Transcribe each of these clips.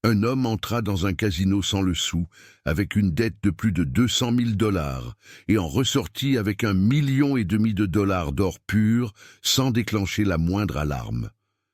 Un homme entra dans un casino sans le sou, avec une dette de plus de 200 000 dollars, et en ressortit avec 1,5 million de d'or pur, sans déclencher la moindre alarme.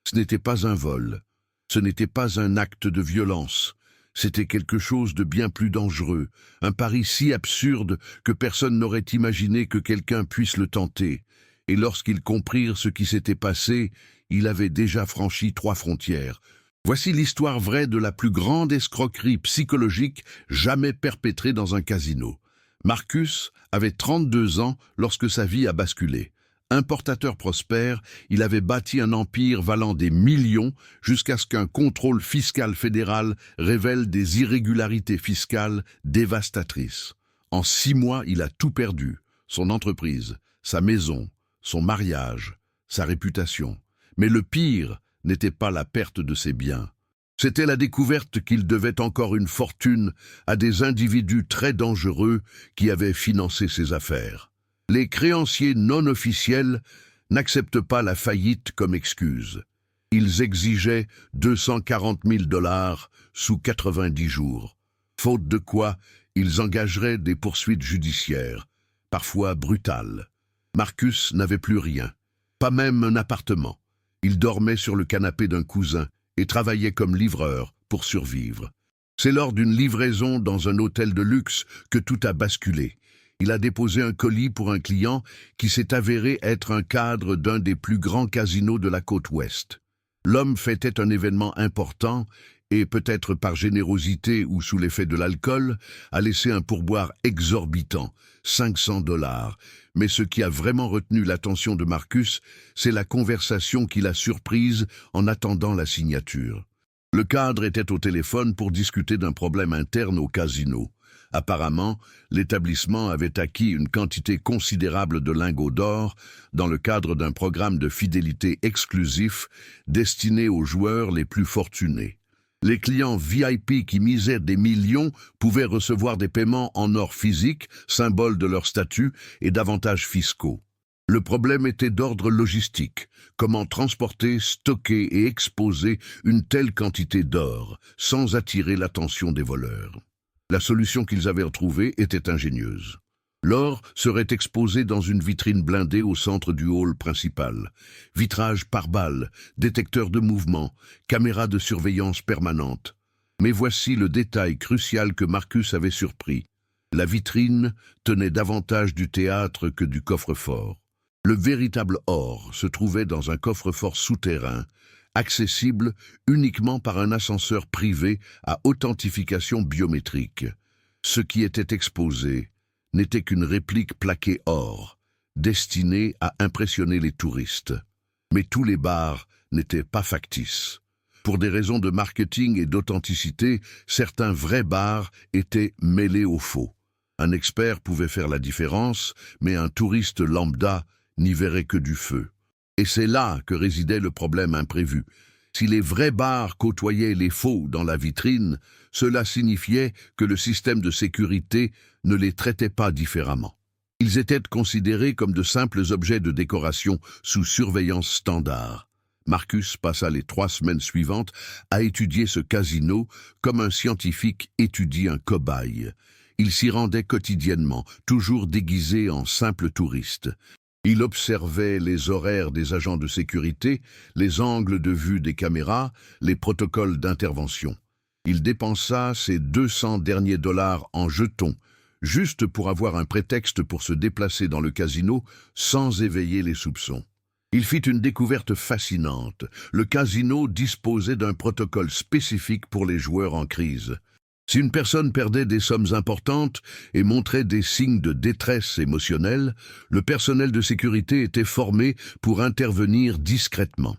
Ce n'était pas un vol, ce n'était pas un acte de violence, c'était quelque chose de bien plus dangereux, un pari si absurde que personne n'aurait imaginé que quelqu'un puisse le tenter. Et lorsqu'ils comprirent ce qui s'était passé, il avait déjà franchi 3 frontières. Voici l'histoire vraie de la plus grande escroquerie psychologique jamais perpétrée dans un casino. Marcus avait 32 ans lorsque sa vie a basculé. Importateur prospère, il avait bâti un empire valant des millions jusqu'à ce qu'un contrôle fiscal fédéral révèle des irrégularités fiscales dévastatrices. En 6 mois, il a tout perdu, son entreprise, sa maison, son mariage, sa réputation. Mais le pire n'était pas la perte de ses biens. C'était la découverte qu'il devait encore une fortune à des individus très dangereux qui avaient financé ses affaires. Les créanciers non officiels n'acceptent pas la faillite comme excuse. Ils exigeaient 240 000 dollars sous 90 jours, faute de quoi ils engageraient des poursuites judiciaires, parfois brutales. Marcus n'avait plus rien, pas même un appartement. Il dormait sur le canapé d'un cousin et travaillait comme livreur pour survivre. C'est lors d'une livraison dans un hôtel de luxe que tout a basculé. Il a déposé un colis pour un client qui s'est avéré être un cadre d'un des plus grands casinos de la côte ouest. L'homme fêtait un événement important et, peut-être par générosité ou sous l'effet de l'alcool, a laissé un pourboire exorbitant, 500 dollars. Mais ce qui a vraiment retenu l'attention de Marcus, c'est la conversation qu'il a surprise en attendant la signature. Le cadre était au téléphone pour discuter d'un problème interne au casino. Apparemment, l'établissement avait acquis une quantité considérable de lingots d'or dans le cadre d'un programme de fidélité exclusif destiné aux joueurs les plus fortunés. Les clients VIP qui misaient des millions pouvaient recevoir des paiements en or physique, symbole de leur statut et d'avantages fiscaux. Le problème était d'ordre logistique. Comment transporter, stocker et exposer une telle quantité d'or sans attirer l'attention des voleurs? La solution qu'ils avaient trouvée était ingénieuse. L'or serait exposé dans une vitrine blindée au centre du hall principal. Vitrage par balle, détecteur de mouvement, caméra de surveillance permanente. Mais voici le détail crucial que Marcus avait surpris. La vitrine tenait davantage du théâtre que du coffre-fort. Le véritable or se trouvait dans un coffre-fort souterrain, accessible uniquement par un ascenseur privé à authentification biométrique. Ce qui était exposé n'était qu'une réplique plaquée or, destinée à impressionner les touristes. Mais tous les bars n'étaient pas factices. Pour des raisons de marketing et d'authenticité, certains vrais bars étaient mêlés aux faux. Un expert pouvait faire la différence, mais un touriste lambda n'y verrait que du feu. Et c'est là que résidait le problème imprévu. Si les vrais bars côtoyaient les faux dans la vitrine, cela signifiait que le système de sécurité ne les traitait pas différemment. Ils étaient considérés comme de simples objets de décoration sous surveillance standard. Marcus passa les 3 semaines suivantes à étudier ce casino comme un scientifique étudie un cobaye. Il s'y rendait quotidiennement, toujours déguisé en simple touriste. Il observait les horaires des agents de sécurité, les angles de vue des caméras, les protocoles d'intervention. Il dépensa ses 200 derniers dollars en jetons, juste pour avoir un prétexte pour se déplacer dans le casino sans éveiller les soupçons. Il fit une découverte fascinante. Le casino disposait d'un protocole spécifique pour les joueurs en crise. Si une personne perdait des sommes importantes et montrait des signes de détresse émotionnelle, le personnel de sécurité était formé pour intervenir discrètement.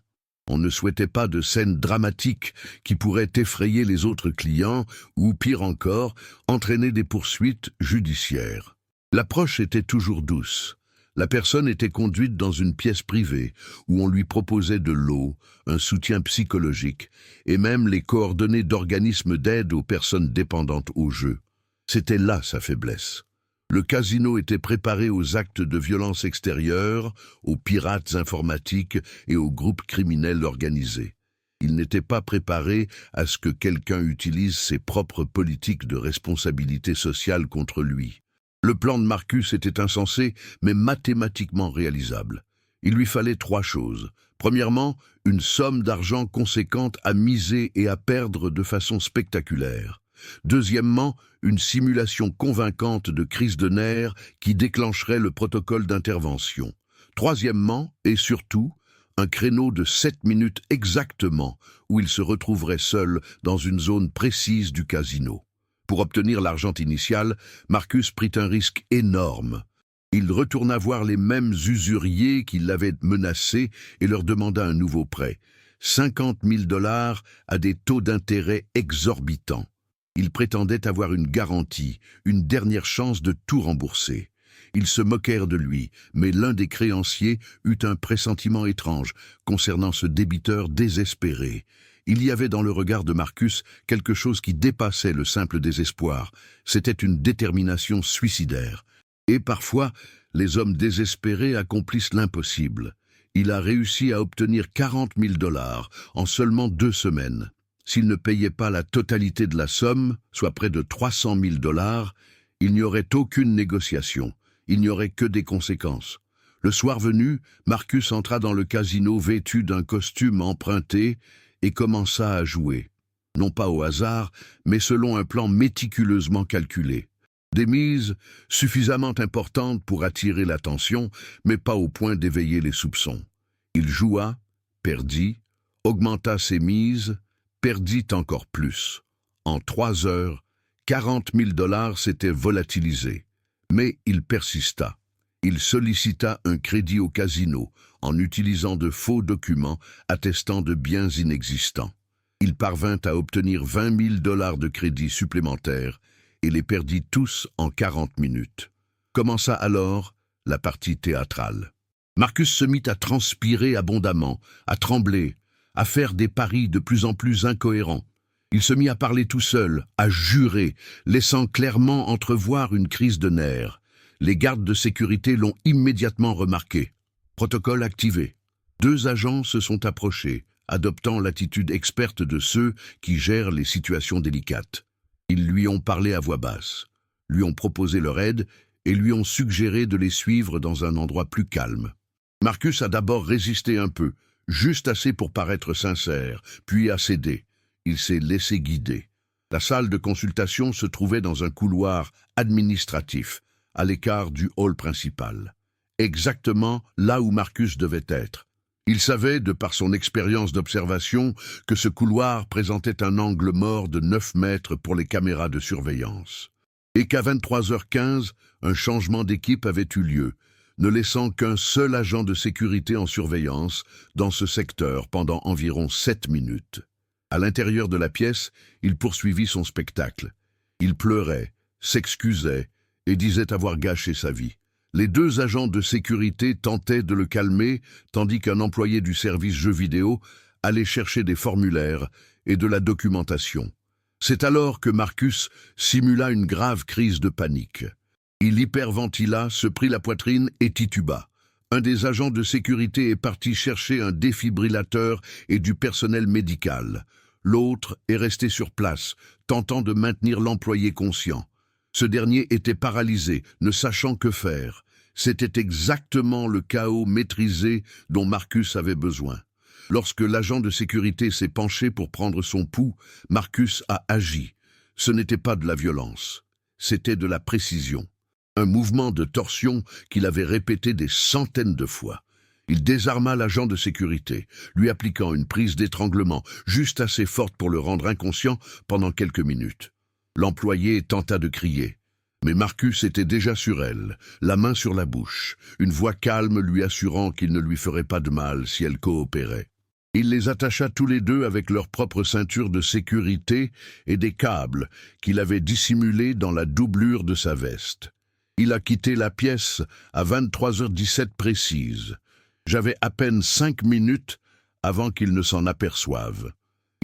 On ne souhaitait pas de scènes dramatiques qui pourraient effrayer les autres clients ou, pire encore, entraîner des poursuites judiciaires. L'approche était toujours douce. La personne était conduite dans une pièce privée où on lui proposait de l'eau, un soutien psychologique et même les coordonnées d'organismes d'aide aux personnes dépendantes au jeu. C'était là sa faiblesse. Le casino était préparé aux actes de violence extérieure, aux pirates informatiques et aux groupes criminels organisés. Il n'était pas préparé à ce que quelqu'un utilise ses propres politiques de responsabilité sociale contre lui. Le plan de Marcus était insensé, mais mathématiquement réalisable. Il lui fallait 3 choses. Premièrement, une somme d'argent conséquente à miser et à perdre de façon spectaculaire. Deuxièmement, une simulation convaincante de crise de nerfs qui déclencherait le protocole d'intervention. Troisièmement, et surtout, un créneau de 7 minutes exactement où il se retrouverait seul dans une zone précise du casino. Pour obtenir l'argent initial, Marcus prit un risque énorme. Il retourna voir les mêmes usuriers qui l'avaient menacé et leur demanda un nouveau prêt. 50 000 $ à des taux d'intérêt exorbitants. Il prétendait avoir une garantie, une dernière chance de tout rembourser. Ils se moquèrent de lui, mais l'un des créanciers eut un pressentiment étrange concernant ce débiteur désespéré. Il y avait dans le regard de Marcus quelque chose qui dépassait le simple désespoir. C'était une détermination suicidaire. Et parfois, les hommes désespérés accomplissent l'impossible. Il a réussi à obtenir 40 000 $ en seulement 2 semaines. S'il ne payait pas la totalité de la somme, soit près de 300 000 $, il n'y aurait aucune négociation. Il n'y aurait que des conséquences. Le soir venu, Marcus entra dans le casino vêtu d'un costume emprunté et commença à jouer. Non pas au hasard, mais selon un plan méticuleusement calculé. Des mises suffisamment importantes pour attirer l'attention, mais pas au point d'éveiller les soupçons. Il joua, perdit, augmenta ses mises, perdit encore plus. En 3 heures, 40 000 $ s'étaient volatilisés. Mais il persista. Il sollicita un crédit au casino en utilisant de faux documents attestant de biens inexistants. Il parvint à obtenir 20 000 $ de crédit supplémentaires et les perdit tous en 40 minutes. Commença alors la partie théâtrale. Marcus se mit à transpirer abondamment, à trembler, à faire des paris de plus en plus incohérents. Il se mit à parler tout seul, à jurer, laissant clairement entrevoir une crise de nerfs. Les gardes de sécurité l'ont immédiatement remarqué. Protocole activé. 2 agents se sont approchés, adoptant l'attitude experte de ceux qui gèrent les situations délicates. Ils lui ont parlé à voix basse, lui ont proposé leur aide et lui ont suggéré de les suivre dans un endroit plus calme. Marcus a d'abord résisté un peu, juste assez pour paraître sincère, puis a cédé. Il s'est laissé guider. La salle de consultation se trouvait dans un couloir administratif, à l'écart du hall principal. Exactement là où Marcus devait être. Il savait, de par son expérience d'observation, que ce couloir présentait un angle mort de 9 mètres pour les caméras de surveillance. Et qu'à 23h15, un changement d'équipe avait eu lieu, ne laissant qu'un seul agent de sécurité en surveillance dans ce secteur pendant environ 7 minutes. À l'intérieur de la pièce, il poursuivit son spectacle. Il pleurait, s'excusait et disait avoir gâché sa vie. Les 2 agents de sécurité tentaient de le calmer, tandis qu'un employé du service jeux vidéo allait chercher des formulaires et de la documentation. C'est alors que Marcus simula une grave crise de panique. Il hyperventila, se prit la poitrine et tituba. Un des agents de sécurité est parti chercher un défibrillateur et du personnel médical. L'autre est resté sur place, tentant de maintenir l'employé conscient. Ce dernier était paralysé, ne sachant que faire. C'était exactement le chaos maîtrisé dont Marcus avait besoin. Lorsque l'agent de sécurité s'est penché pour prendre son pouls, Marcus a agi. Ce n'était pas de la violence, c'était de la précision. Un mouvement de torsion qu'il avait répété des centaines de fois. Il désarma l'agent de sécurité, lui appliquant une prise d'étranglement juste assez forte pour le rendre inconscient pendant quelques minutes. L'employé tenta de crier. Mais Marcus était déjà sur elle, la main sur la bouche, une voix calme lui assurant qu'il ne lui ferait pas de mal si elle coopérait. Il les attacha tous les 2 avec leur propre ceinture de sécurité et des câbles qu'il avait dissimulés dans la doublure de sa veste. Il a quitté la pièce à 23h17 précise. J'avais à peine 5 minutes avant qu'il ne s'en aperçoive.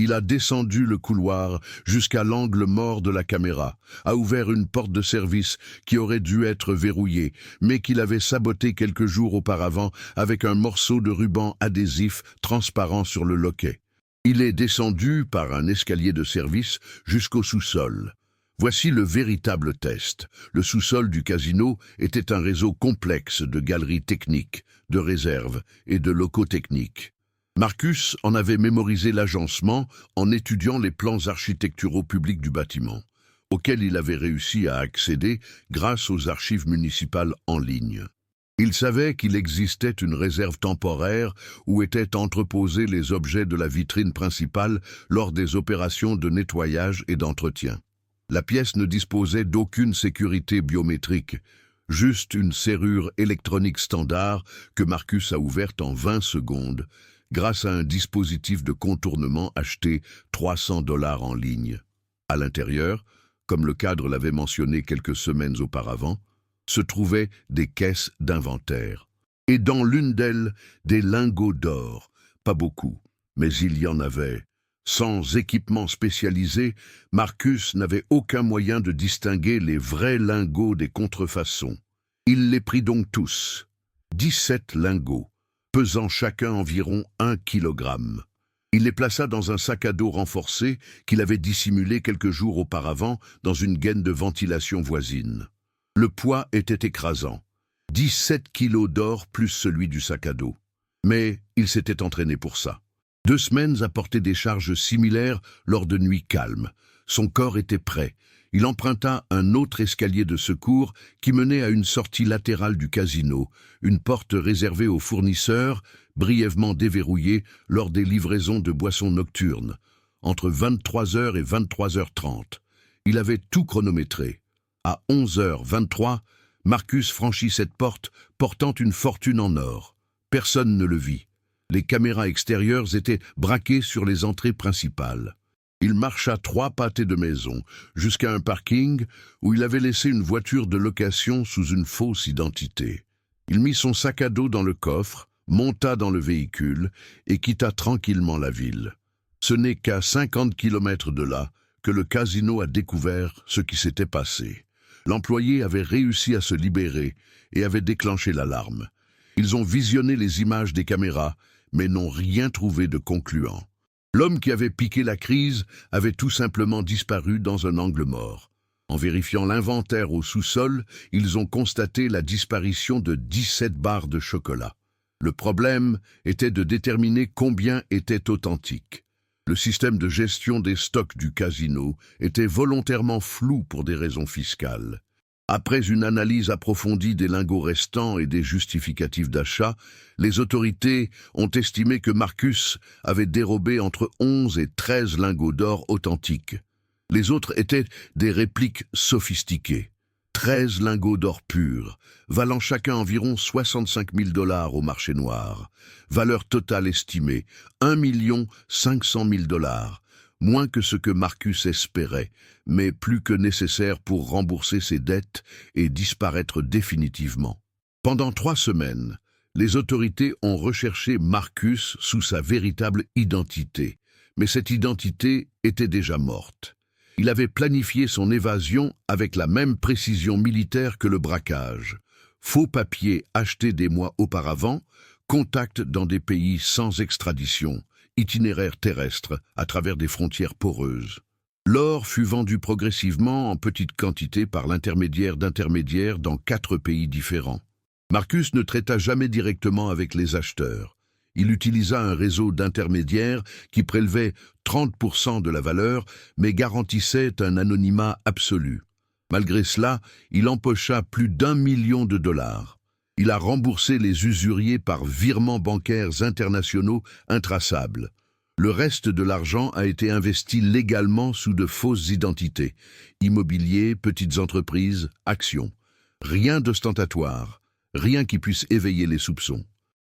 Il a descendu le couloir jusqu'à l'angle mort de la caméra, a ouvert une porte de service qui aurait dû être verrouillée, mais qu'il avait sabotée quelques jours auparavant avec un morceau de ruban adhésif transparent sur le loquet. Il est descendu par un escalier de service jusqu'au sous-sol. Voici le véritable test. Le sous-sol du casino était un réseau complexe de galeries techniques, de réserves et de locaux techniques. Marcus en avait mémorisé l'agencement en étudiant les plans architecturaux publics du bâtiment, auxquels il avait réussi à accéder grâce aux archives municipales en ligne. Il savait qu'il existait une réserve temporaire où étaient entreposés les objets de la vitrine principale lors des opérations de nettoyage et d'entretien. La pièce ne disposait d'aucune sécurité biométrique, juste une serrure électronique standard que Marcus a ouverte en 20 secondes grâce à un dispositif de contournement acheté 300 $ en ligne. À l'intérieur, comme le cadre l'avait mentionné quelques semaines auparavant, se trouvaient des caisses d'inventaire. Et dans l'une d'elles, des lingots d'or. Pas beaucoup, mais il y en avait. Sans équipement spécialisé, Marcus n'avait aucun moyen de distinguer les vrais lingots des contrefaçons. Il les prit donc tous. 17 lingots, pesant chacun environ 1 kilogramme. Il les plaça dans un sac à dos renforcé qu'il avait dissimulé quelques jours auparavant dans une gaine de ventilation voisine. Le poids était écrasant. 17 kilos d'or plus celui du sac à dos. Mais il s'était entraîné pour ça. 2 semaines à porter des charges similaires lors de nuits calmes. Son corps était prêt. Il emprunta un autre escalier de secours qui menait à une sortie latérale du casino, une porte réservée aux fournisseurs, brièvement déverrouillée lors des livraisons de boissons nocturnes, entre 23h et 23h30. Il avait tout chronométré. À 11h23, Marcus franchit cette porte, portant une fortune en or. Personne ne le vit. Les caméras extérieures étaient braquées sur les entrées principales. Il marcha 3 pâtés de maison jusqu'à un parking où il avait laissé une voiture de location sous une fausse identité. Il mit son sac à dos dans le coffre, monta dans le véhicule et quitta tranquillement la ville. Ce n'est qu'à 50 km de là que le casino a découvert ce qui s'était passé. L'employé avait réussi à se libérer et avait déclenché l'alarme. Ils ont visionné les images des caméras, mais n'ont rien trouvé de concluant. L'homme qui avait piqué la crise avait tout simplement disparu dans un angle mort. En vérifiant l'inventaire au sous-sol, ils ont constaté la disparition de 17 barres de chocolat. Le problème était de déterminer combien étaient authentiques. Le système de gestion des stocks du casino était volontairement flou pour des raisons fiscales. Après une analyse approfondie des lingots restants et des justificatifs d'achat, les autorités ont estimé que Marcus avait dérobé entre 11 et 13 lingots d'or authentiques. Les autres étaient des répliques sophistiquées. 13 lingots d'or purs, valant chacun environ 65 000 $ au marché noir. Valeur totale estimée, 1 500 000 $. Moins que ce que Marcus espérait, mais plus que nécessaire pour rembourser ses dettes et disparaître définitivement. Pendant 3 semaines, les autorités ont recherché Marcus sous sa véritable identité, mais cette identité était déjà morte. Il avait planifié son évasion avec la même précision militaire que le braquage. Faux papiers achetés des mois auparavant, contact dans des pays sans extradition, itinéraire terrestre à travers des frontières poreuses. L'or fut vendu progressivement en petite quantité par l'intermédiaire d'intermédiaires dans 4 pays différents. Marcus ne traita jamais directement avec les acheteurs. Il utilisa un réseau d'intermédiaires qui prélevait 30% de la valeur, mais garantissait un anonymat absolu. Malgré cela, il empocha plus d'1 million de $. Il a remboursé les usuriers par virements bancaires internationaux intraçables. Le reste de l'argent a été investi légalement sous de fausses identités. Immobilier, petites entreprises, actions. Rien d'ostentatoire, rien qui puisse éveiller les soupçons.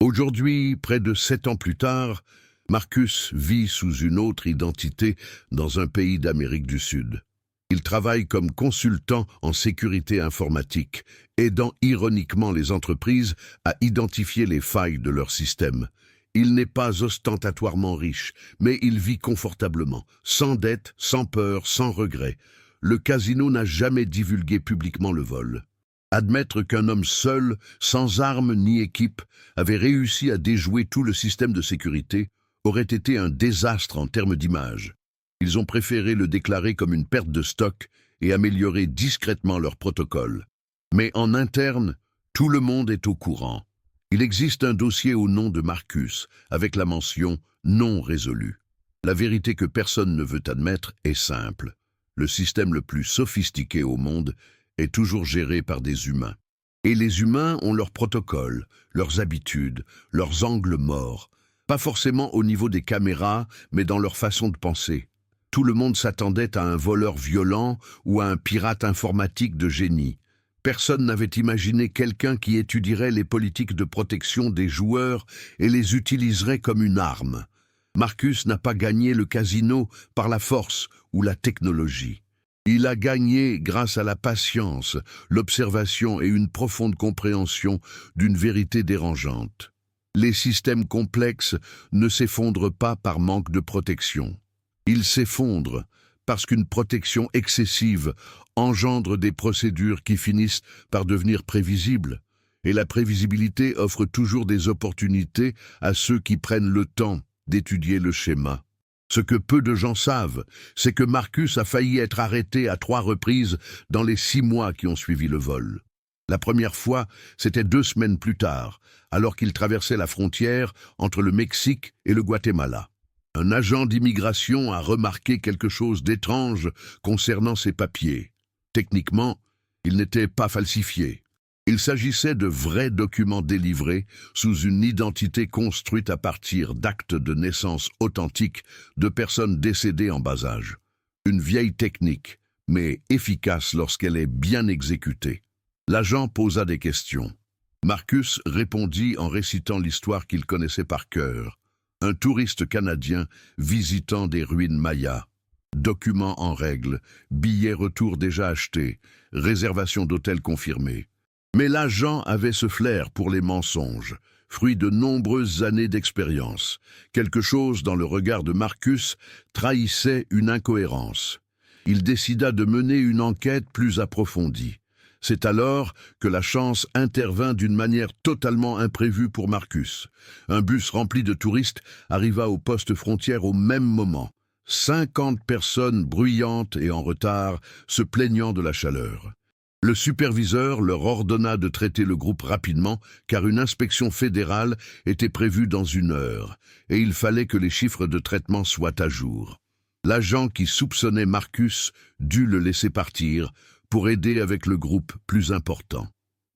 Aujourd'hui, près de 7 ans plus tard, Marcus vit sous une autre identité dans un pays d'Amérique du Sud. Il travaille comme consultant en sécurité informatique, aidant ironiquement les entreprises à identifier les failles de leur système. Il n'est pas ostentatoirement riche, mais il vit confortablement, sans dette, sans peur, sans regret. Le casino n'a jamais divulgué publiquement le vol. Admettre qu'un homme seul, sans armes ni équipe, avait réussi à déjouer tout le système de sécurité aurait été un désastre en termes d'image. Ils ont préféré le déclarer comme une perte de stock et améliorer discrètement leur protocole. Mais en interne, tout le monde est au courant. Il existe un dossier au nom de Marcus, avec la mention « non résolu ». La vérité que personne ne veut admettre est simple. Le système le plus sophistiqué au monde est toujours géré par des humains. Et les humains ont leurs protocoles, leurs habitudes, leurs angles morts. Pas forcément au niveau des caméras, mais dans leur façon de penser. Tout le monde s'attendait à un voleur violent ou à un pirate informatique de génie. Personne n'avait imaginé quelqu'un qui étudierait les politiques de protection des joueurs et les utiliserait comme une arme. Marcus n'a pas gagné le casino par la force ou la technologie. Il a gagné grâce à la patience, l'observation et une profonde compréhension d'une vérité dérangeante. Les systèmes complexes ne s'effondrent pas par manque de protection. Ils s'effondrent parce qu'une protection excessive engendre des procédures qui finissent par devenir prévisibles. Et la prévisibilité offre toujours des opportunités à ceux qui prennent le temps d'étudier le schéma. Ce que peu de gens savent, c'est que Marcus a failli être arrêté à 3 reprises dans les 6 mois qui ont suivi le vol. La première fois, c'était 2 semaines plus tard, alors qu'il traversait la frontière entre le Mexique et le Guatemala. Un agent d'immigration a remarqué quelque chose d'étrange concernant ses papiers. Techniquement, ils n'étaient pas falsifiés. Il s'agissait de vrais documents délivrés sous une identité construite à partir d'actes de naissance authentiques de personnes décédées en bas âge. Une vieille technique, mais efficace lorsqu'elle est bien exécutée. L'agent posa des questions. Marcus répondit en récitant l'histoire qu'il connaissait par cœur. Un touriste canadien visitant des ruines mayas. Documents en règle, billets retour déjà achetés, réservation d'hôtel confirmée. Mais l'agent avait ce flair pour les mensonges, fruit de nombreuses années d'expérience. Quelque chose dans le regard de Marcus trahissait une incohérence. Il décida de mener une enquête plus approfondie. C'est alors que la chance intervint d'une manière totalement imprévue pour Marcus. Un bus rempli de touristes arriva au poste frontière au même moment. 50 personnes bruyantes et en retard, se plaignant de la chaleur. Le superviseur leur ordonna de traiter le groupe rapidement car une inspection fédérale était prévue dans 1 heure et il fallait que les chiffres de traitement soient à jour. L'agent qui soupçonnait Marcus dut le laisser partir pour aider avec le groupe plus important.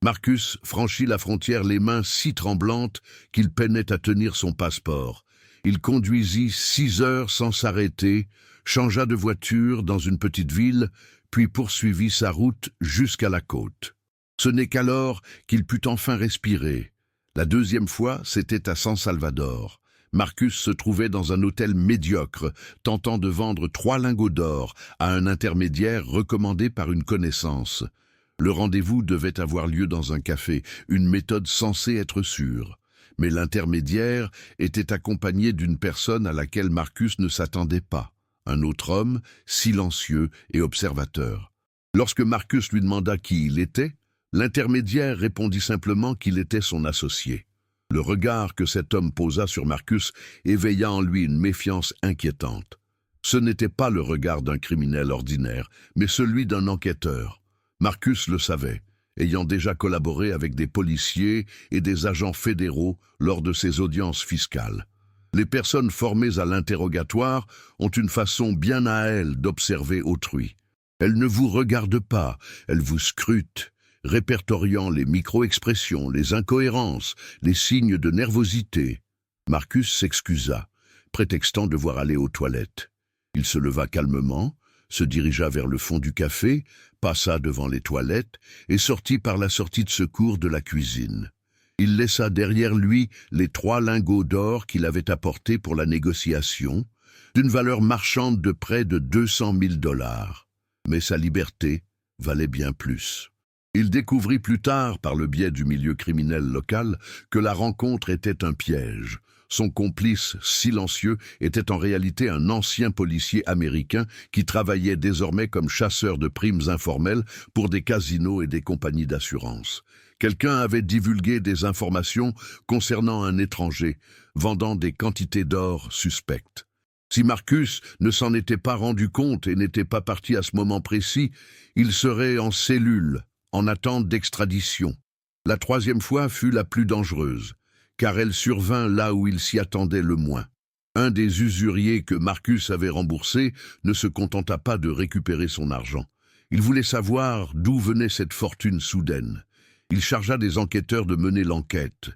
Marcus franchit la frontière les mains si tremblantes qu'il peinait à tenir son passeport. Il conduisit 6 heures sans s'arrêter, changea de voiture dans une petite ville, puis poursuivit sa route jusqu'à la côte. Ce n'est qu'alors qu'il put enfin respirer. La 2e fois, c'était à San Salvador. Marcus se trouvait dans un hôtel médiocre, tentant de vendre 3 lingots d'or à un intermédiaire recommandé par une connaissance. Le rendez-vous devait avoir lieu dans un café, une méthode censée être sûre. Mais l'intermédiaire était accompagné d'une personne à laquelle Marcus ne s'attendait pas. Un autre homme, silencieux et observateur. Lorsque Marcus lui demanda qui il était, l'intermédiaire répondit simplement qu'il était son associé. Le regard que cet homme posa sur Marcus éveilla en lui une méfiance inquiétante. Ce n'était pas le regard d'un criminel ordinaire, mais celui d'un enquêteur. Marcus le savait, ayant déjà collaboré avec des policiers et des agents fédéraux lors de ses audiences fiscales. Les personnes formées à l'interrogatoire ont une façon bien à elles d'observer autrui. Elles ne vous regardent pas, elles vous scrutent, répertoriant les micro-expressions, les incohérences, les signes de nervosité. Marcus s'excusa, prétextant devoir aller aux toilettes. Il se leva calmement, se dirigea vers le fond du café, passa devant les toilettes et sortit par la sortie de secours de la cuisine. Il laissa derrière lui les 3 lingots d'or qu'il avait apportés pour la négociation, d'une valeur marchande de près de 200 000 $. Mais sa liberté valait bien plus. Il découvrit plus tard, par le biais du milieu criminel local, que la rencontre était un piège. Son complice silencieux était en réalité un ancien policier américain qui travaillait désormais comme chasseur de primes informelles pour des casinos et des compagnies d'assurance. Quelqu'un avait divulgué des informations concernant un étranger, vendant des quantités d'or suspectes. Si Marcus ne s'en était pas rendu compte et n'était pas parti à ce moment précis, il serait en cellule, en attente d'extradition. La troisième fois fut la plus dangereuse, car elle survint là où il s'y attendait le moins. Un des usuriers que Marcus avait remboursé ne se contenta pas de récupérer son argent. Il voulait savoir d'où venait cette fortune soudaine. Il chargea des enquêteurs de mener l'enquête,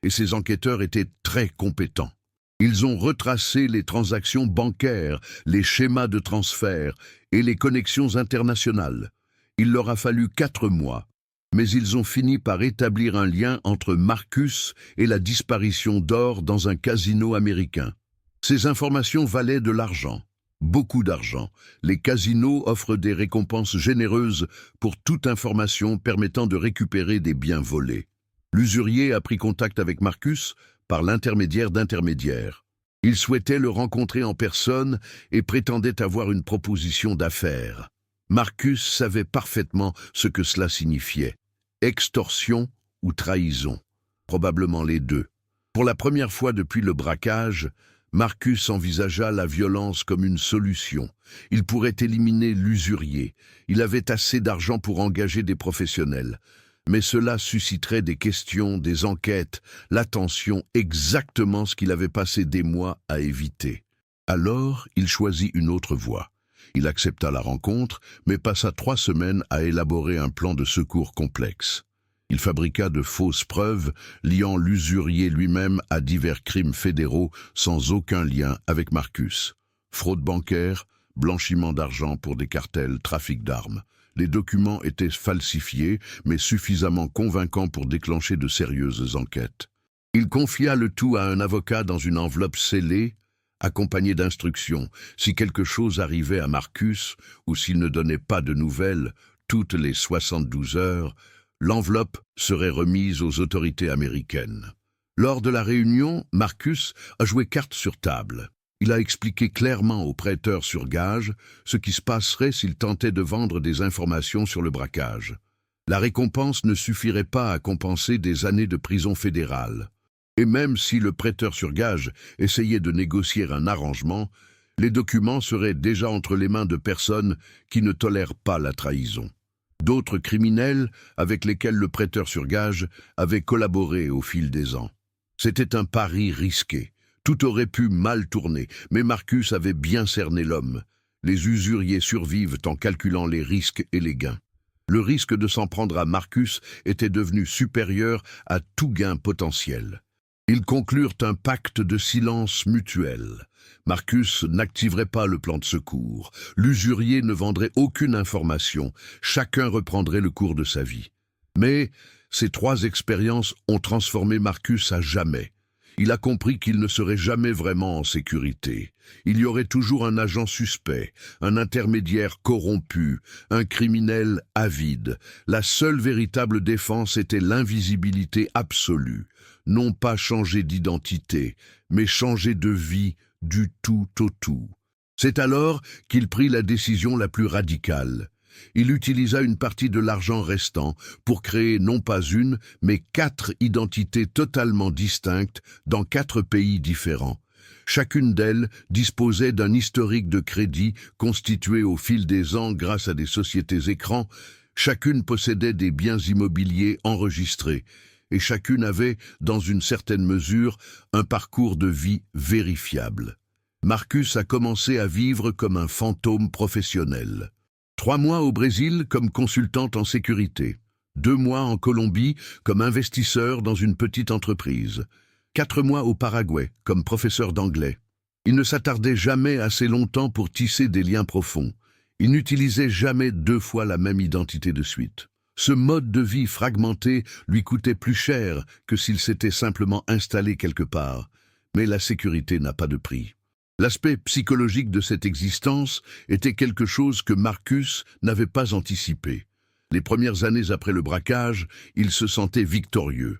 et ces enquêteurs étaient très compétents. Ils ont retracé les transactions bancaires, les schémas de transfert et les connexions internationales. Il leur a fallu 4 mois, mais ils ont fini par établir un lien entre Marcus et la disparition d'or dans un casino américain. Ces informations valaient de l'argent, beaucoup d'argent. Les casinos offrent des récompenses généreuses pour toute information permettant de récupérer des biens volés. L'usurier a pris contact avec Marcus par l'intermédiaire d'intermédiaires. Il souhaitait le rencontrer en personne et prétendait avoir une proposition d'affaires. Marcus savait parfaitement ce que cela signifiait. Extorsion ou trahison, probablement les deux. Pour la première fois depuis le braquage, Marcus envisagea la violence comme une solution. Il pourrait éliminer l'usurier. Il avait assez d'argent pour engager des professionnels. Mais cela susciterait des questions, des enquêtes, l'attention, exactement ce qu'il avait passé des mois à éviter. Alors, il choisit une autre voie. Il accepta la rencontre, mais passa 3 semaines à élaborer un plan de secours complexe. Il fabriqua de fausses preuves, liant l'usurier lui-même à divers crimes fédéraux sans aucun lien avec Marcus. Fraude bancaire, blanchiment d'argent pour des cartels, trafic d'armes. Les documents étaient falsifiés, mais suffisamment convaincants pour déclencher de sérieuses enquêtes. Il confia le tout à un avocat dans une enveloppe scellée, accompagnée d'instructions. Si quelque chose arrivait à Marcus, ou s'il ne donnait pas de nouvelles, toutes les 72 heures, l'enveloppe serait remise aux autorités américaines. Lors de la réunion, Marcus a joué carte sur table. Il a expliqué clairement au prêteur sur gage ce qui se passerait s'il tentait de vendre des informations sur le braquage. La récompense ne suffirait pas à compenser des années de prison fédérale. Et même si le prêteur sur gage essayait de négocier un arrangement, les documents seraient déjà entre les mains de personnes qui ne tolèrent pas la trahison. D'autres criminels avec lesquels le prêteur sur gage avait collaboré au fil des ans. C'était un pari risqué. Tout aurait pu mal tourner, mais Marcus avait bien cerné l'homme. Les usuriers survivent en calculant les risques et les gains. Le risque de s'en prendre à Marcus était devenu supérieur à tout gain potentiel. Ils conclurent un pacte de silence mutuel. Marcus n'activerait pas le plan de secours. L'usurier ne vendrait aucune information. Chacun reprendrait le cours de sa vie. Mais ces 3 expériences ont transformé Marcus à jamais. Il a compris qu'il ne serait jamais vraiment en sécurité. Il y aurait toujours un agent suspect, un intermédiaire corrompu, un criminel avide. La seule véritable défense était l'invisibilité absolue. Non pas changer d'identité, mais changer de vie du tout au tout. C'est alors qu'il prit la décision la plus radicale. Il utilisa une partie de l'argent restant pour créer non pas une, mais 4 identités totalement distinctes dans 4 pays différents. Chacune d'elles disposait d'un historique de crédit constitué au fil des ans grâce à des sociétés écrans. Chacune possédait des biens immobiliers enregistrés et chacune avait, dans une certaine mesure, un parcours de vie vérifiable. Marcus a commencé à vivre comme un fantôme professionnel. 3 mois au Brésil comme consultante en sécurité, 2 mois en Colombie comme investisseur dans une petite entreprise, 4 mois au Paraguay comme professeur d'anglais. Il ne s'attardait jamais assez longtemps pour tisser des liens profonds. Il n'utilisait jamais 2 fois la même identité de suite. Ce mode de vie fragmenté lui coûtait plus cher que s'il s'était simplement installé quelque part. Mais la sécurité n'a pas de prix. L'aspect psychologique de cette existence était quelque chose que Marcus n'avait pas anticipé. Les premières années après le braquage, il se sentait victorieux.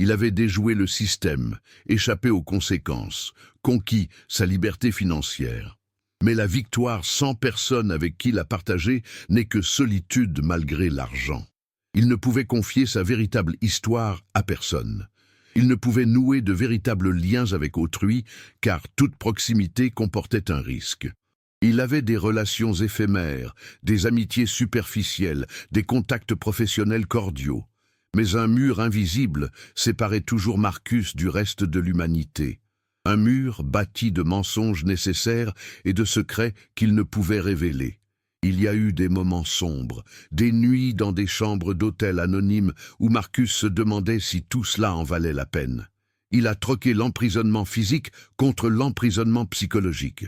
Il avait déjoué le système, échappé aux conséquences, conquis sa liberté financière. Mais la victoire sans personne avec qui la partager n'est que solitude malgré l'argent. Il ne pouvait confier sa véritable histoire à personne. Il ne pouvait nouer de véritables liens avec autrui, car toute proximité comportait un risque. Il avait des relations éphémères, des amitiés superficielles, des contacts professionnels cordiaux. Mais un mur invisible séparait toujours Marcus du reste de l'humanité. Un mur bâti de mensonges nécessaires et de secrets qu'il ne pouvait révéler. Il y a eu des moments sombres, des nuits dans des chambres d'hôtel anonymes où Marcus se demandait si tout cela en valait la peine. Il a troqué l'emprisonnement physique contre l'emprisonnement psychologique.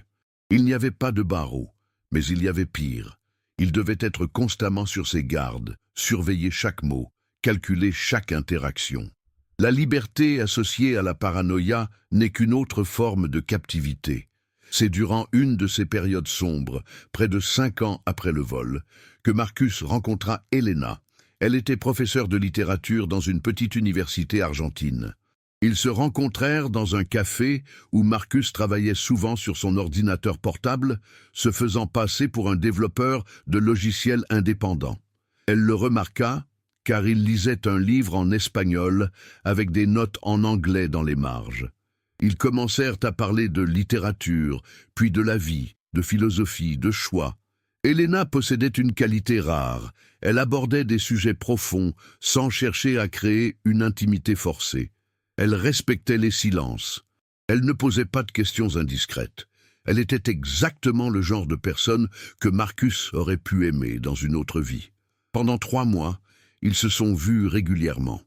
Il n'y avait pas de barreaux, mais il y avait pire. Il devait être constamment sur ses gardes, surveiller chaque mot, calculer chaque interaction. La liberté associée à la paranoïa n'est qu'une autre forme de captivité. C'est durant une de ces périodes sombres, près de 5 ans après le vol, que Marcus rencontra Elena. Elle était professeure de littérature dans une petite université argentine. Ils se rencontrèrent dans un café où Marcus travaillait souvent sur son ordinateur portable, se faisant passer pour un développeur de logiciels indépendants. Elle le remarqua, car il lisait un livre en espagnol avec des notes en anglais dans les marges. Ils commencèrent à parler de littérature, puis de la vie, de philosophie, de choix. Elena possédait une qualité rare. Elle abordait des sujets profonds sans chercher à créer une intimité forcée. Elle respectait les silences. Elle ne posait pas de questions indiscrètes. Elle était exactement le genre de personne que Marcus aurait pu aimer dans une autre vie. Pendant 3 mois, ils se sont vus régulièrement.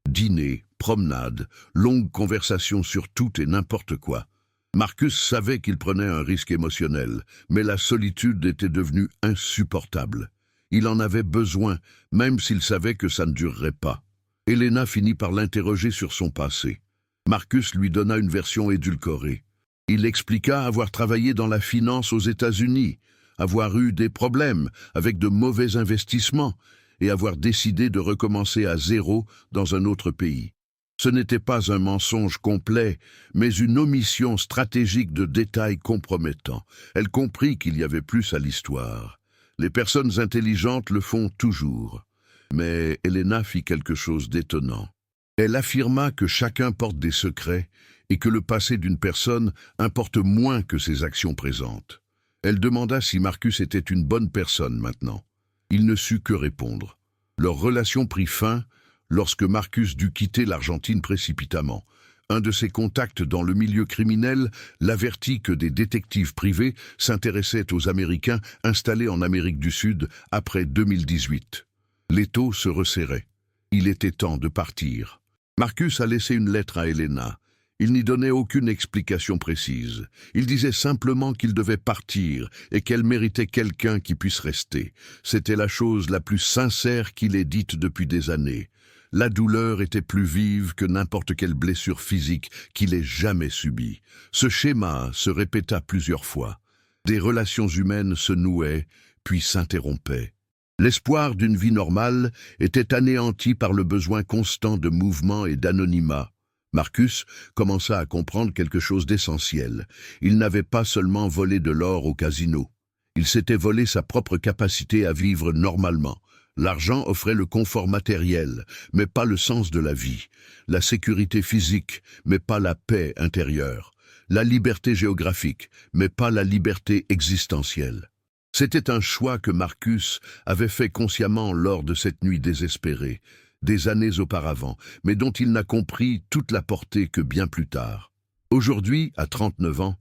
Dîners, promenades, longues conversations sur tout et n'importe quoi. Marcus savait qu'il prenait un risque émotionnel, mais la solitude était devenue insupportable. Il en avait besoin, même s'il savait que ça ne durerait pas. Elena finit par l'interroger sur son passé. Marcus lui donna une version édulcorée. Il expliqua avoir travaillé dans la finance aux États-Unis, avoir eu des problèmes avec de mauvais investissements et avoir décidé de recommencer à zéro dans un autre pays. Ce n'était pas un mensonge complet, mais une omission stratégique de détails compromettants. Elle comprit qu'il y avait plus à l'histoire. Les personnes intelligentes le font toujours. Mais Elena fit quelque chose d'étonnant. Elle affirma que chacun porte des secrets et que le passé d'une personne importe moins que ses actions présentes. Elle demanda si Marcus était une bonne personne maintenant. Il ne sut que répondre. Leur relation prit fin lorsque Marcus dut quitter l'Argentine précipitamment. Un de ses contacts dans le milieu criminel l'avertit que des détectives privés s'intéressaient aux Américains installés en Amérique du Sud après 2018. L'étau se resserrait. Il était temps de partir. Marcus a laissé une lettre à Elena. Il n'y donnait aucune explication précise. Il disait simplement qu'il devait partir et qu'elle méritait quelqu'un qui puisse rester. C'était la chose la plus sincère qu'il ait dite depuis des années. La douleur était plus vive que n'importe quelle blessure physique qu'il ait jamais subie. Ce schéma se répéta plusieurs fois. Des relations humaines se nouaient, puis s'interrompaient. L'espoir d'une vie normale était anéanti par le besoin constant de mouvement et d'anonymat. Marcus commença à comprendre quelque chose d'essentiel. Il n'avait pas seulement volé de l'or au casino. Il s'était volé sa propre capacité à vivre normalement. L'argent offrait le confort matériel, mais pas le sens de la vie. La sécurité physique, mais pas la paix intérieure. La liberté géographique, mais pas la liberté existentielle. C'était un choix que Marcus avait fait consciemment lors de cette nuit désespérée, des années auparavant, mais dont il n'a compris toute la portée que bien plus tard. Aujourd'hui, à 39 ans,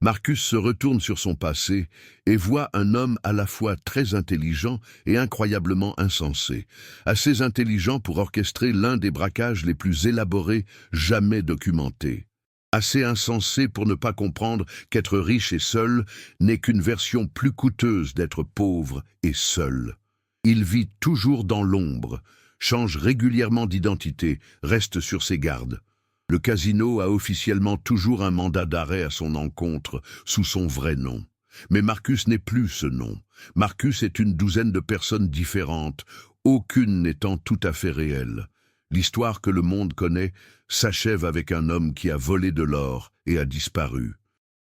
Marcus se retourne sur son passé et voit un homme à la fois très intelligent et incroyablement insensé, assez intelligent pour orchestrer l'un des braquages les plus élaborés jamais documentés. Assez insensé pour ne pas comprendre qu'être riche et seul n'est qu'une version plus coûteuse d'être pauvre et seul. Il vit toujours dans l'ombre, change régulièrement d'identité, reste sur ses gardes. Le casino a officiellement toujours un mandat d'arrêt à son encontre, sous son vrai nom. Mais Marcus n'est plus ce nom. Marcus est une douzaine de personnes différentes, aucune n'étant tout à fait réelle. L'histoire que le monde connaît s'achève avec un homme qui a volé de l'or et a disparu.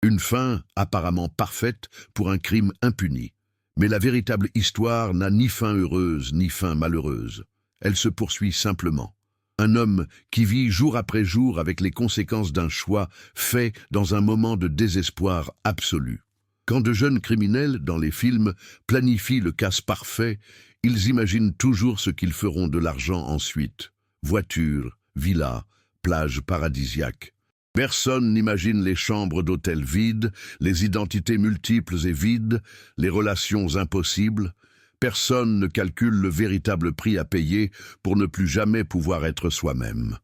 Une fin apparemment parfaite pour un crime impuni. Mais la véritable histoire n'a ni fin heureuse ni fin malheureuse. Elle se poursuit simplement. Un homme qui vit jour après jour avec les conséquences d'un choix fait dans un moment de désespoir absolu. Quand de jeunes criminels, dans les films, planifient le casse parfait, ils imaginent toujours ce qu'ils feront de l'argent ensuite. Voitures, villas, plages paradisiaques. Personne n'imagine les chambres d'hôtel vides, les identités multiples et vides, les relations impossibles. Personne ne calcule le véritable prix à payer pour ne plus jamais pouvoir être soi-même.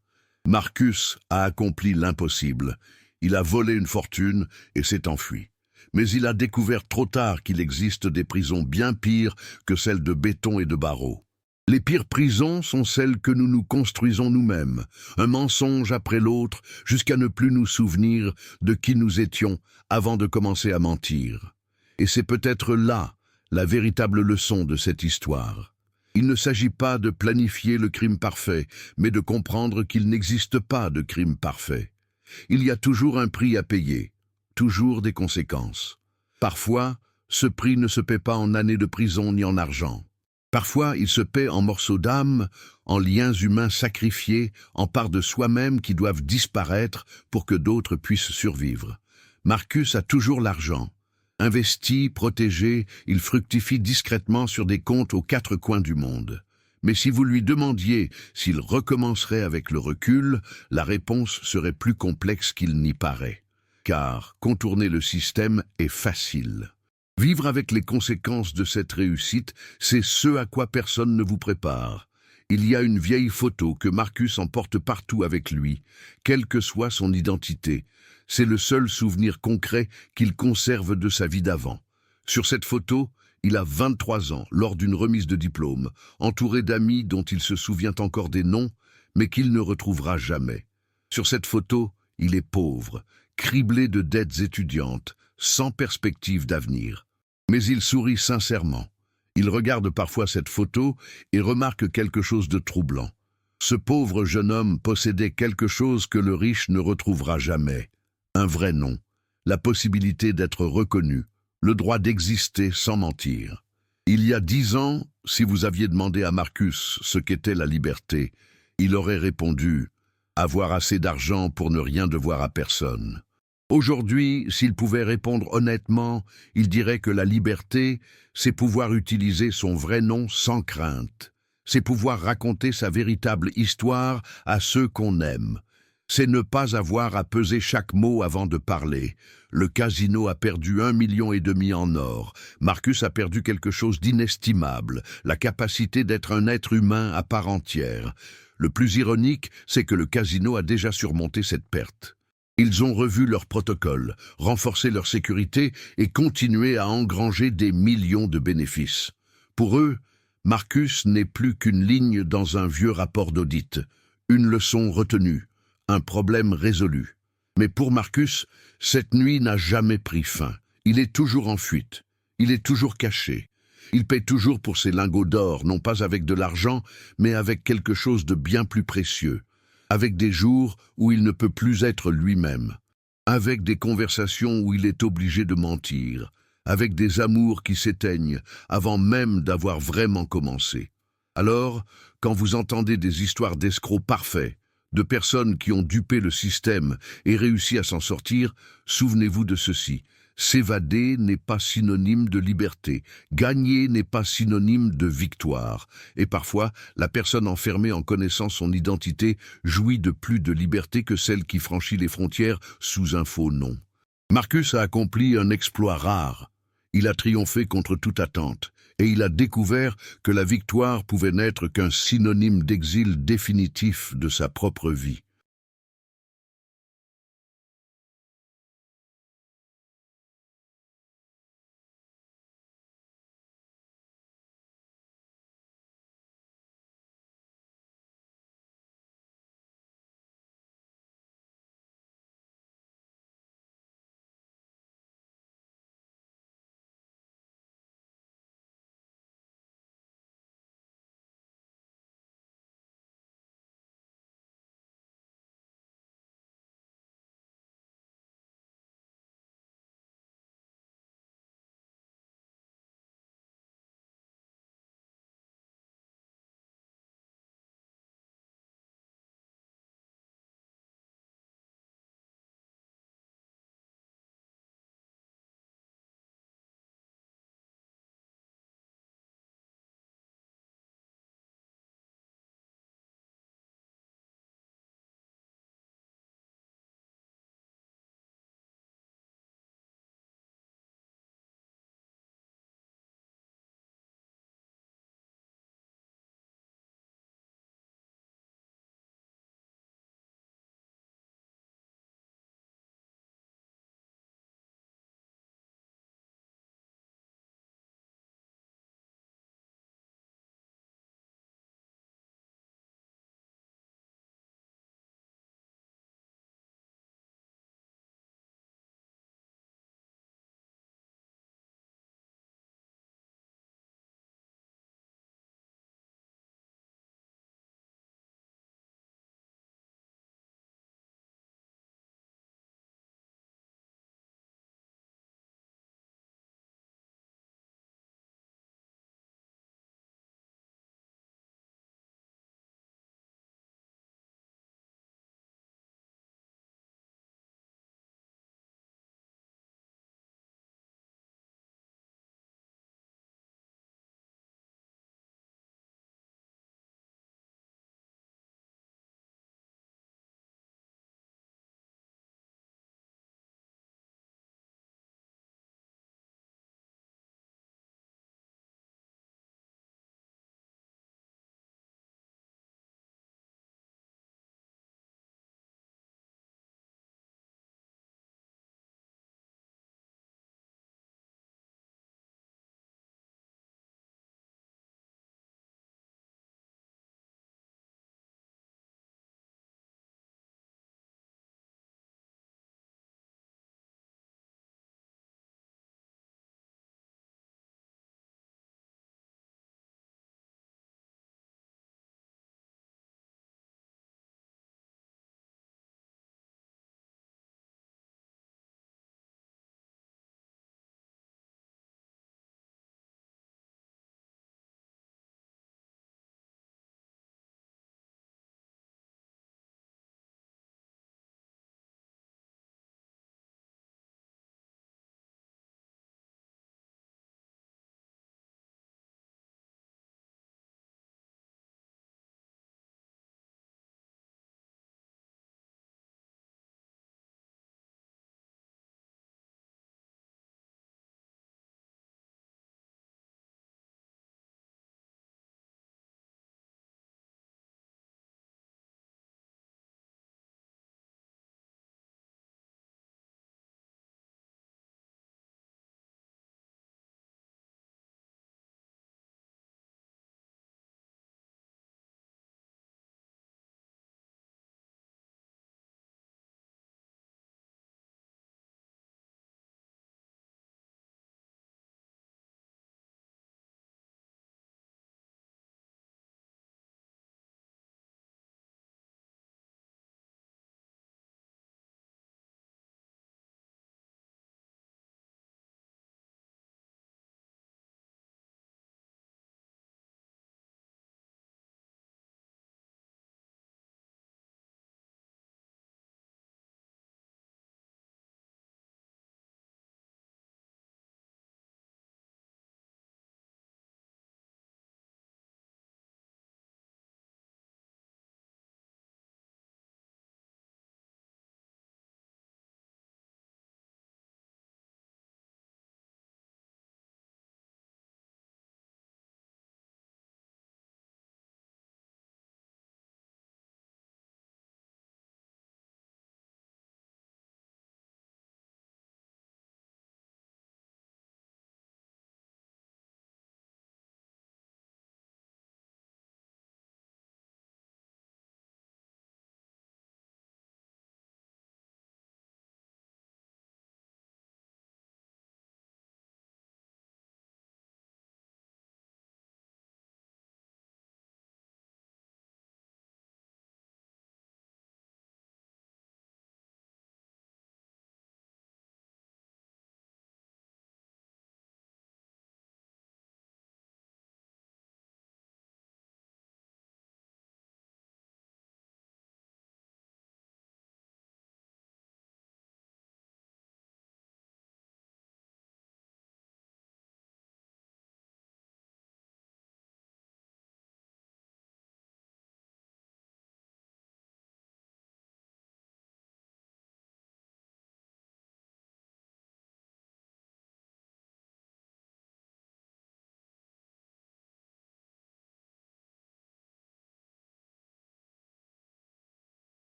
Marcus a accompli l'impossible. Il a volé une fortune et s'est enfui. Mais il a découvert trop tard qu'il existe des prisons bien pires que celles de béton et de barreaux. Les pires prisons sont celles que nous nous construisons nous-mêmes, un mensonge après l'autre, jusqu'à ne plus nous souvenir de qui nous étions avant de commencer à mentir. Et c'est peut-être là la véritable leçon de cette histoire. Il ne s'agit pas de planifier le crime parfait, mais de comprendre qu'il n'existe pas de crime parfait. Il y a toujours un prix à payer, toujours des conséquences. Parfois, ce prix ne se paie pas en années de prison ni en argent. Parfois, il se paie en morceaux d'âme, en liens humains sacrifiés, en parts de soi-même qui doivent disparaître pour que d'autres puissent survivre. Marcus a toujours l'argent. Investi, protégé, il fructifie discrètement sur des comptes aux quatre coins du monde. Mais si vous lui demandiez s'il recommencerait avec le recul, la réponse serait plus complexe qu'il n'y paraît. Car contourner le système est facile. Vivre avec les conséquences de cette réussite, c'est ce à quoi personne ne vous prépare. Il y a une vieille photo que Marcus emporte partout avec lui, quelle que soit son identité. C'est le seul souvenir concret qu'il conserve de sa vie d'avant. Sur cette photo, il a 23 ans, lors d'une remise de diplôme, entouré d'amis dont il se souvient encore des noms, mais qu'il ne retrouvera jamais. Sur cette photo, il est pauvre, criblé de dettes étudiantes, sans perspective d'avenir. Mais il sourit sincèrement. Il regarde parfois cette photo et remarque quelque chose de troublant. Ce pauvre jeune homme possédait quelque chose que le riche ne retrouvera jamais. Un vrai nom, la possibilité d'être reconnu, le droit d'exister sans mentir. Il y a 10 ans, si vous aviez demandé à Marcus ce qu'était la liberté, il aurait répondu « avoir assez d'argent pour ne rien devoir à personne ». Aujourd'hui, s'il pouvait répondre honnêtement, il dirait que la liberté, c'est pouvoir utiliser son vrai nom sans crainte. C'est pouvoir raconter sa véritable histoire à ceux qu'on aime. C'est ne pas avoir à peser chaque mot avant de parler. Le casino a perdu 1,5 million en or. Marcus a perdu quelque chose d'inestimable, la capacité d'être un être humain à part entière. Le plus ironique, c'est que le casino a déjà surmonté cette perte. Ils ont revu leur protocole, renforcé leur sécurité et continué à engranger des millions de bénéfices. Pour eux, Marcus n'est plus qu'une ligne dans un vieux rapport d'audit, une leçon retenue, un problème résolu. Mais pour Marcus, cette nuit n'a jamais pris fin. Il est toujours en fuite, il est toujours caché. Il paie toujours pour ses lingots d'or, non pas avec de l'argent, mais avec quelque chose de bien plus précieux. Avec des jours où il ne peut plus être lui-même, avec des conversations où il est obligé de mentir, avec des amours qui s'éteignent avant même d'avoir vraiment commencé. Alors, quand vous entendez des histoires d'escrocs parfaits, de personnes qui ont dupé le système et réussi à s'en sortir, souvenez-vous de ceci. S'évader n'est pas synonyme de liberté, gagner n'est pas synonyme de victoire. Et parfois, la personne enfermée en connaissant son identité jouit de plus de liberté que celle qui franchit les frontières sous un faux nom. Marcus a accompli un exploit rare. Il a triomphé contre toute attente, et il a découvert que la victoire pouvait n'être qu'un synonyme d'exil définitif de sa propre vie.